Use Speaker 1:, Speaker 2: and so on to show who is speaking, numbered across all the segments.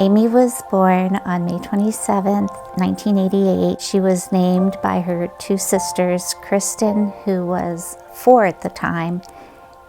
Speaker 1: Amy was born on May 27th, 1988. She was named by her two sisters, Kristen, who was 4 at the time,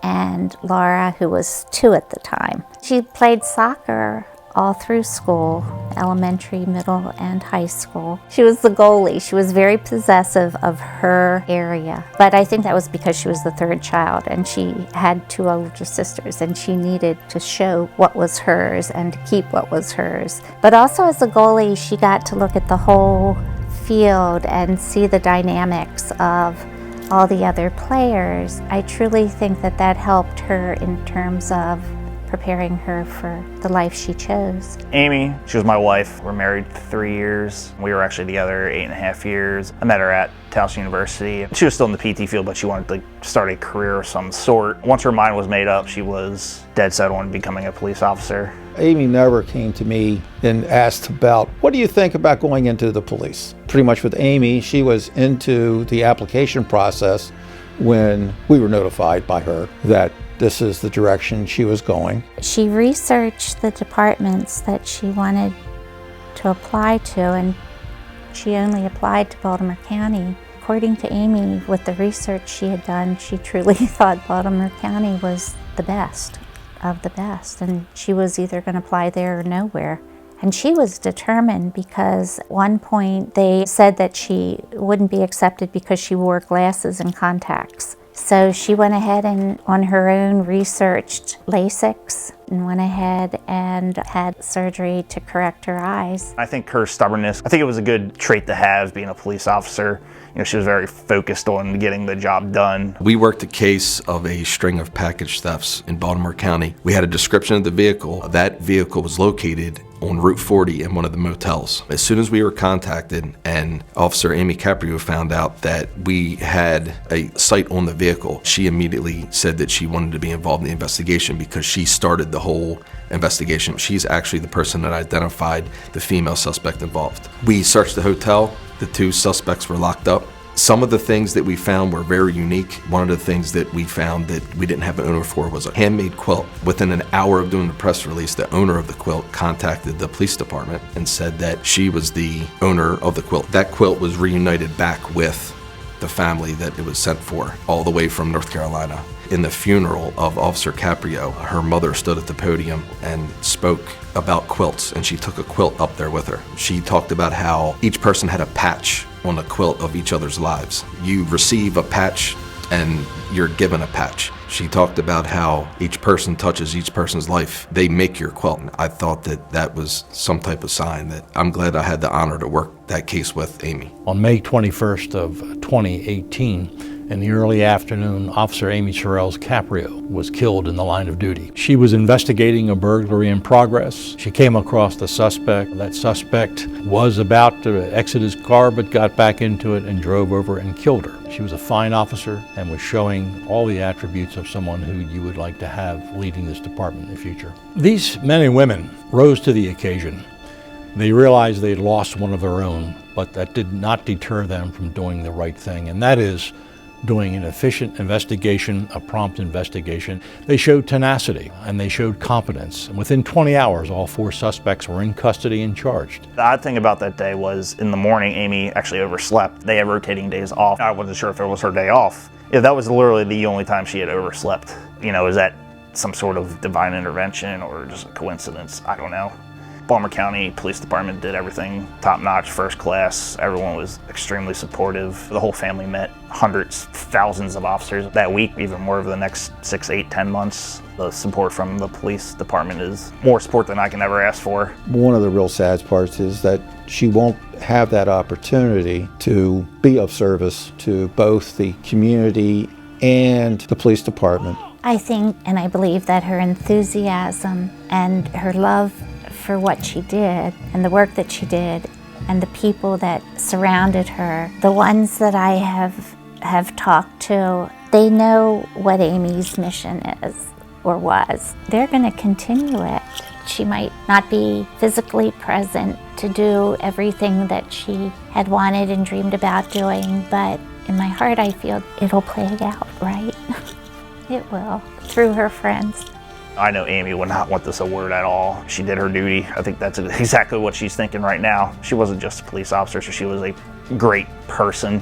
Speaker 1: and Laura, who was 2 at the time. She played soccer all through school, elementary, middle, and high school. She was the goalie. She was very possessive of her area. But I think that was because she was the 3rd child and she had 2 older sisters and she needed to show what was hers and to keep what was hers. But also as a goalie, she got to look at the whole field and see the dynamics of all the other players. I truly think that that helped her in terms of preparing her for the life she chose.
Speaker 2: Amy, she was my wife. We're married 3 years. We were actually together 8.5 years. I met her at Towson University. She was still in the PT field, but she wanted to start a career of some sort. Once her mind was made up, she was dead set on becoming a police officer.
Speaker 3: Amy never came to me and asked about, what do you think about going into the police? Pretty much with Amy, she was into the application process when we were notified by her that this is the direction she was going.
Speaker 1: She researched the departments that she wanted to apply to, and she only applied to Baltimore County. According to Amy, with the research she had done, she truly thought Baltimore County was the best of the best, and she was either going to apply there or nowhere. And she was determined because at one point they said that she wouldn't be accepted because she wore glasses and contacts. So she went ahead and on her own researched LASIK and went ahead and had surgery to correct her eyes.
Speaker 2: I think her stubbornness, I think it was a good trait to have being a police officer. You know, she was very focused on getting the job done.
Speaker 4: We worked a case of a string of package thefts in Baltimore County. We had a description of the vehicle. That vehicle was located on Route 40 in one of the motels. As soon as we were contacted and Officer Amy Caprio found out that we had a sight on the vehicle, she immediately said that she wanted to be involved in the investigation because she started the whole investigation. She's actually the person that identified the female suspect involved. We searched the hotel. The 2 suspects were locked up. Some of the things that we found were very unique. One of the things that we found that we didn't have an owner for was a handmade quilt. Within an hour of doing the press release, the owner of the quilt contacted the police department and said that she was the owner of the quilt. That quilt was reunited back with the family that it was sent for, all the way from North Carolina. In the funeral of Officer Caprio, her mother stood at the podium and spoke about quilts, and she took a quilt up there with her. She talked about how each person had a patch on the quilt of each other's lives. You receive a patch and you're given a patch. She talked about how each person touches each person's life. They make your quilt. I thought that that was some type of sign that I'm glad I had the honor to work that case with Amy.
Speaker 5: On May 21st of 2018, in the early afternoon, Officer Amy Caprio was killed in the line of duty. She was investigating a burglary in progress. She came across the suspect. That suspect was about to exit his car but got back into it and drove over and killed her. She was a fine officer and was showing all the attributes of someone who you would like to have leading this department in the future. These men and women rose to the occasion. They realized they'd lost one of their own, but that did not deter them from doing the right thing, and that is doing an efficient investigation, a prompt investigation. They showed tenacity and they showed competence. And within 20 hours, all 4 suspects were in custody and charged.
Speaker 2: The odd thing about that day was in the morning, Amy actually overslept. They had rotating days off. I wasn't sure if it was her day off. Yeah, that was literally the only time she had overslept. You know, is that some sort of divine intervention or just a coincidence? I don't know. Baltimore County Police Department did everything top-notch, first class. Everyone was extremely supportive. The whole family met hundreds, thousands of officers that week, even more over the next 6, 8, 10 months. The support from the police department is more support than I can ever ask for.
Speaker 3: One of the real sad parts is that she won't have that opportunity to be of service to both the community and the police department.
Speaker 1: I think and I believe that her enthusiasm and her love for what she did and the work that she did and the people that surrounded her, the ones that I have talked to, they know what Amy's mission is or was. They're going to continue it. She might not be physically present to do everything that she had wanted and dreamed about doing, but in my heart I feel it'll play out right. It will, through her friends.
Speaker 2: I know Amy would not want this award at all. She did her duty. I think that's exactly what she's thinking right now. She wasn't just a police officer, so she was a great person.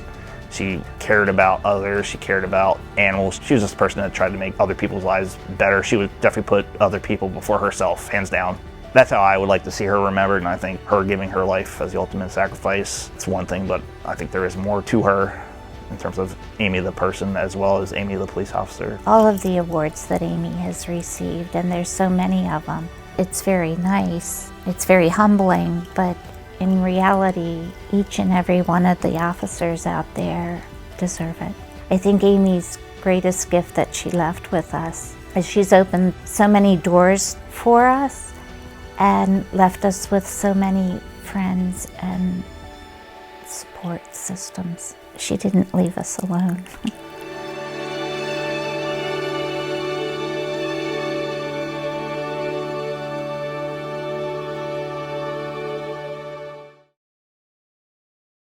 Speaker 2: She cared about others. She cared about animals. She was just a person that tried to make other people's lives better. She would definitely put other people before herself, hands down. That's how I would like to see her remembered, and I think her giving her life as the ultimate sacrifice, it's one thing, but I think there is more to her in terms of Amy the person as well as Amy the police officer.
Speaker 1: All of the awards that Amy has received, and there's so many of them, it's very nice, it's very humbling, but in reality, each and every one of the officers out there deserve it. I think Amy's greatest gift that she left with us is she's opened so many doors for us and left us with so many friends and support systems. She didn't leave us alone.